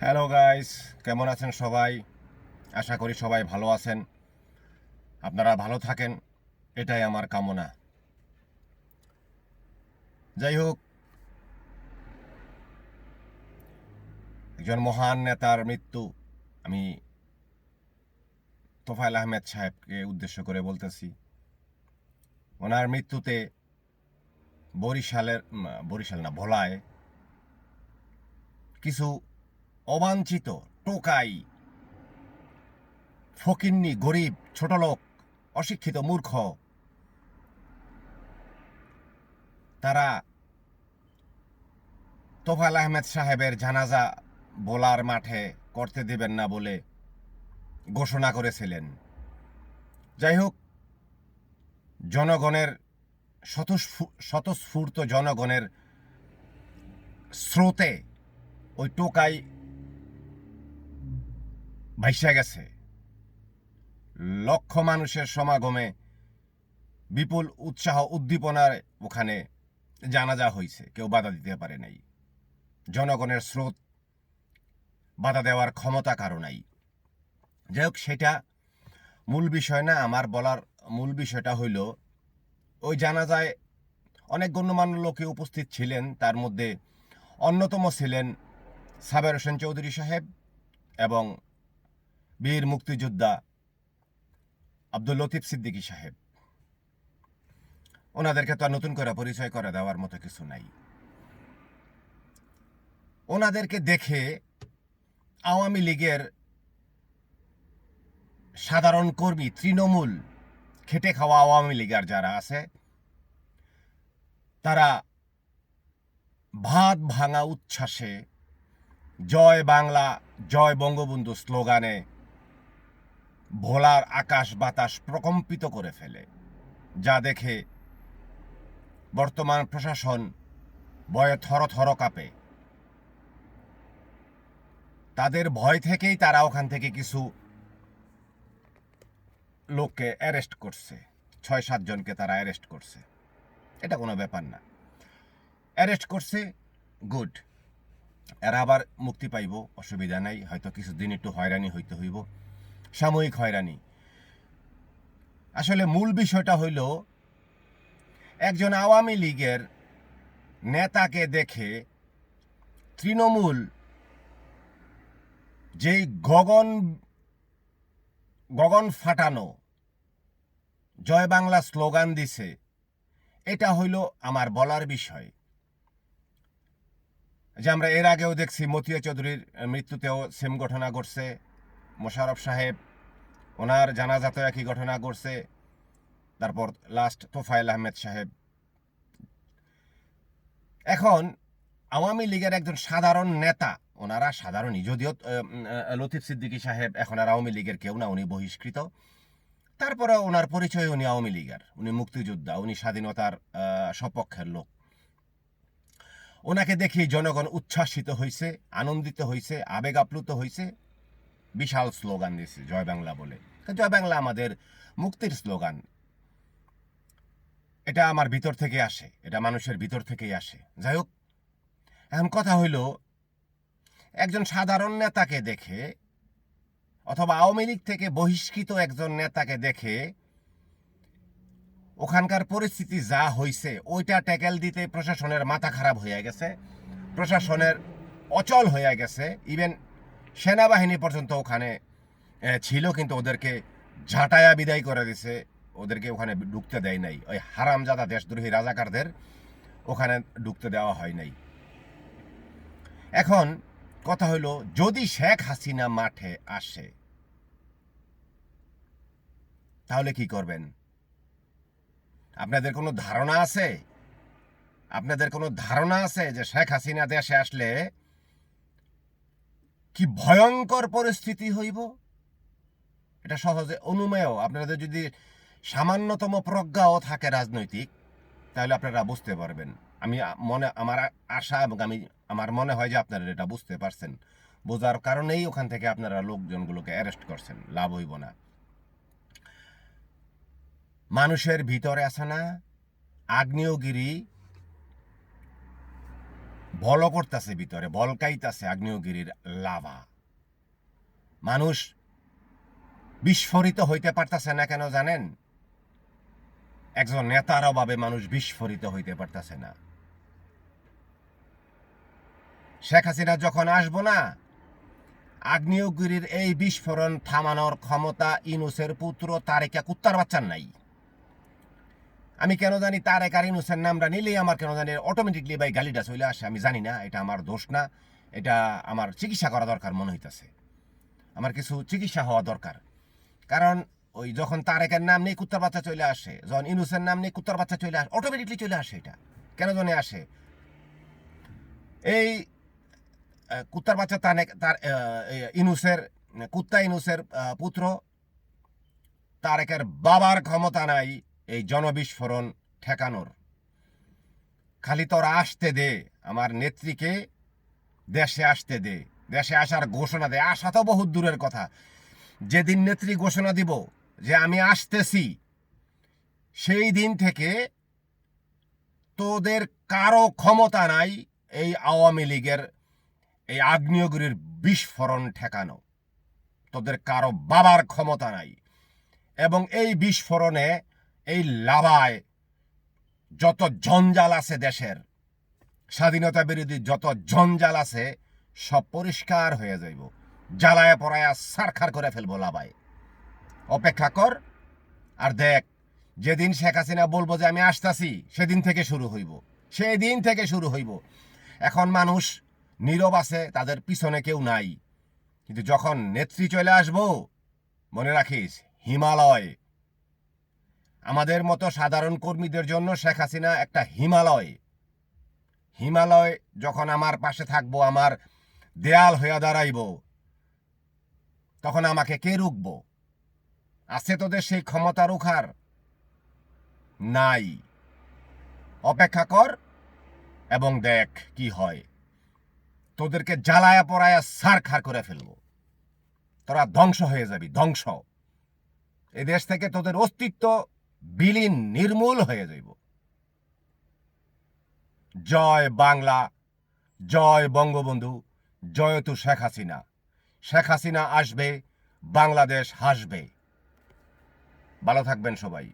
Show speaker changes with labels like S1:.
S1: Hello guys, কেমন আছেন সবাই? আশা করি সবাই ভালো আছেন। আপনারা ভালো থাকেন, এটাই আমার কামনা। যাই হোক, একজন মহান নেতার মৃত্যু। আমি তোফায়েল আহমেদ সাহেবকে উদ্দেশ্য করে বলতেছি। ওনার মৃত্যুতে বরিশাল না, ভোলায় কিছু অবাঞ্ছিত টোকাই, ফকিন্নি, গরিব, ছোটলোক, অশিক্ষিত, মূর্খ, তারা তোফায়েল আহমেদ সাহেবের জানাজা বোলার মাঠে করতে দেবেন না বলে ঘোষণা করেছিলেন। যাই হোক, জনগণের স্বতঃস্ফূর্ত জনগণের স্রোতে ওই টোকাই ভাইসা গেছে। লক্ষ মানুষের সমাগমে বিপুল উৎসাহ উদ্দীপনায় ওখানে জানাজা হয়েছে, কেউ বাধা দিতে পারে নাই। জনগণের স্রোত বাধা দেওয়ার ক্ষমতা কারো নাই। যাই হোক, সেটা মূল বিষয় না। আমার বলার মূল বিষয়টা হইল, ওই জানাজায় অনেক গণ্যমান্য লোকে উপস্থিত ছিলেন। তার মধ্যে অন্যতম ছিলেন সাবের হোসেন চৌধুরী সাহেব এবং বীর মুক্তিযোদ্ধা আব্দুল লতিফ সিদ্দিকী সাহেব। ওনাদেরকে তো আর নতুন করে পরিচয় করে দেওয়ার মতো কিছু নাই। ওনাদেরকে দেখে আওয়ামী লীগের সাধারণ কর্মী, তৃণমূল, খেটে খাওয়া আওয়ামী লীগের যারা আছে, তারা ভাত ভাঙা উচ্ছ্বাসে জয় বাংলা, জয় বঙ্গবন্ধু স্লোগানে ভোলার আকাশ বাতাস প্রকম্পিত করে ফেলে, যা দেখে বর্তমান প্রশাসন ভয়ে থরথর কাঁপে। তাদের ভয় থেকেই তারা ওখান থেকে কিছু লোককে অ্যারেস্ট করছে, ৬-৭ জনকে তারা অ্যারেস্ট করছে। এটা কোনো ব্যাপার না, অ্যারেস্ট করছে, গুড। এরা আবার মুক্তি পাইব, অসুবিধা নাই। হয়তো কিছুদিন একটু হয়রানি হইতে হইব, সাময়িক হয়রানি। আসলে মূল বিষয়টা হইল, একজন আওয়ামী লীগের নেতাকে দেখে তৃণমূল যেই গগন গগন ফাটানো জয় বাংলা স্লোগান দিছে, এটা হইল আমার বলার বিষয়। যে আমরা এর আগেও দেখছি, মতিয়া চৌধুরীর মৃত্যুতেও সেম ঘটনা ঘটছে। মোশাররফ সাহেব, ওনার জানাজাতেও একই ঘটনা ঘটছে। তারপর লাস্ট তোফায়েল আহমেদ সাহেব। এখন আওয়ামী লীগের একজন সাধারণ নেতা, ওনারা সাধারণই, যদিও লতিফ সিদ্দিকী সাহেব এখন আর আওয়ামী লীগের কেউ না, উনি বহিষ্কৃত। তারপরে ওনার পরিচয়, উনি আওয়ামী লীগের, উনি মুক্তিযোদ্ধা, উনি স্বাধীনতার সপক্ষের লোক। ওনাকে দেখে জনগণ উচ্ছ্বাসিত হয়েছে, আনন্দিত হয়েছে, আবেগ আপ্লুত হয়েছে, বিশাল স্লোগান দিয়েছে জয় বাংলা বলে। জয় বাংলা আমাদের মুক্তির স্লোগান। এটা আমার ভিতর থেকে আসে, এটা মানুষের ভিতর থেকেই আসে। যাই হোক, এখন কথা হইল, একজন সাধারণ নেতাকে দেখে অথবা আওয়ামী লীগ থেকে বহিষ্কৃত একজন নেতাকে দেখে ওখানকার পরিস্থিতি যা হয়েছে, ওইটা ট্যাকেল দিতে প্রশাসনের মাথা খারাপ হয়ে গেছে, প্রশাসনের অচল হয়ে গেছে। ইভেন সেনাবাহিনী পর্যন্ত ওখানে ছিল, কিন্তু ওদেরকে ঝাঁটায়া বিদায় করে দিছে, ওদেরকে ওখানে ঢুকতে দেয় নাই। ওই হারামজাদা দেশদ্রোহী রাজাকারদের ওখানে ঢুকতে দেওয়া হয় নাই। এখন কথা হইল, যদি শেখ হাসিনা মাঠে আসে তাহলে কি করবেন? আপনাদের কোনো ধারণা আছে? আপনাদের কোনো ধারণা আছে যে শেখ হাসিনা দেশে আসলে কি ভয়ঙ্কর পরিস্থিতি হইব? এটা সহজে অনুমেয়। আপনাদের যদি সামান্যতম প্রজ্ঞাও থাকে রাজনৈতিক, তাহলে আপনারা বুঝতে পারবেন। আমার আশা এবং আমার মনে হয় যে আপনারা এটা বুঝতে পারছেন। বোঝার কারণেই ওখান থেকে আপনারা লোকজনগুলোকে অ্যারেস্ট করছেন। লাভ হইব না। মানুষের ভিতরে আছে না আগ্নেয়গিরি বল করতেছে, ভিতরে বলকাইতেছে আগ্নেয়গিরির লাভা। মানুষ বিস্ফোরিত হইতে পারতেছে না কেন জানেন? একজন নেতার অভাবে মানুষ বিস্ফোরিত হইতে পারতেছে না। শেখ হাসিনা যখন আসবো না, আগ্নেয়গিরির এই বিস্ফোরণ থামানোর ক্ষমতা ইউনূসের পুত্র তারেক কুত্তার বাচ্চার নাই। আমি কেন জানি তারেক আর ইউনূসের নামটা নিলেই আমার কেন জানি অটোমেটিকলি ভাই গালিটা চলে আসে। আমি জানি না, এটা আমার দোষ না, এটা আমার চিকিৎসা করা দরকার মনে হইতেছে। আমার কিছু চিকিৎসা হওয়া দরকার। কারণ ওই যখন তারেকের নাম নেই কুত্তার বাচ্চা চলে আসে, যখন ইউনূসের নাম নেই কুত্তার বাচ্চা চলে আসে, অটোমেটিকলি চলে আসে। এটা কেন জানি আসে? এই কুত্তার বাচ্চা তার ইউনূসের কুত্তা ইউনূসের পুত্র তারেকের বাবার ক্ষমতা নাই এই জনবিস্ফোরণ ঠেকানোর। খালি তোরা আসতে দে, আমার নেত্রীকে দেশে আসতে দে, দেশে আসার ঘোষণা দে। আসা তো বহুত দূরের কথা, যেদিন নেত্রী ঘোষণা দিব যে আমি আসতেছি, সেই দিন থেকে তোদের কারো ক্ষমতা নাই এই আওয়ামী লীগের এই আগ্নেয়গিরির বিস্ফোরণ ঠেকানো। তোদের কারো বাবার ক্ষমতা নাই। এবং এই বিস্ফোরণে, এই লাভায় যত জঞ্জাল আছে দেশের, স্বাধীনতা বিরোধী যত জঞ্জাল আছে, সব পরিষ্কার হয়ে যাইব। জ্বালায় পড়ায় সারখার করে ফেলবো লাভায়। অপেক্ষা কর আর দেখ, যেদিন শেখ হাসিনা বলবো যে আমি আসতাছি, সেদিন থেকে শুরু হইব, সেদিন থেকে শুরু হইব। এখন মানুষ নীরব আছে, তাদের পিছনে কেউ নাই। কিন্তু যখন নেত্রী চলে আসবো, মনে রাখিস হিমালয়। আমাদের মতো সাধারণ কর্মীদের জন্য শেখ হাসিনা একটা হিমালয়। হিমালয় যখন আমার পাশে থাকবো, আমার দেয়াল হইয়া দাঁড়াইব, তখন আমাকে কে রুখবো? আছে তোদের সেই ক্ষমতা রুখার? নাই। অপেক্ষা কর এবং দেখ কি হয়। তোদেরকে জ্বালায়া পড়ায়া সারখার করে ফেলবো। তোরা ধ্বংস হয়ে যাবি, ধ্বংস। এ দেশ থেকে তোদের অস্তিত্ব বিলীন, নির্মূল হয়ে যাইব। জয় বাংলা, জয় বঙ্গবন্ধু, জয়তু শেখ হাসিনা। শেখ হাসিনা আসবে, বাংলাদেশ হাসবে। ভালো থাকবেন সবাই।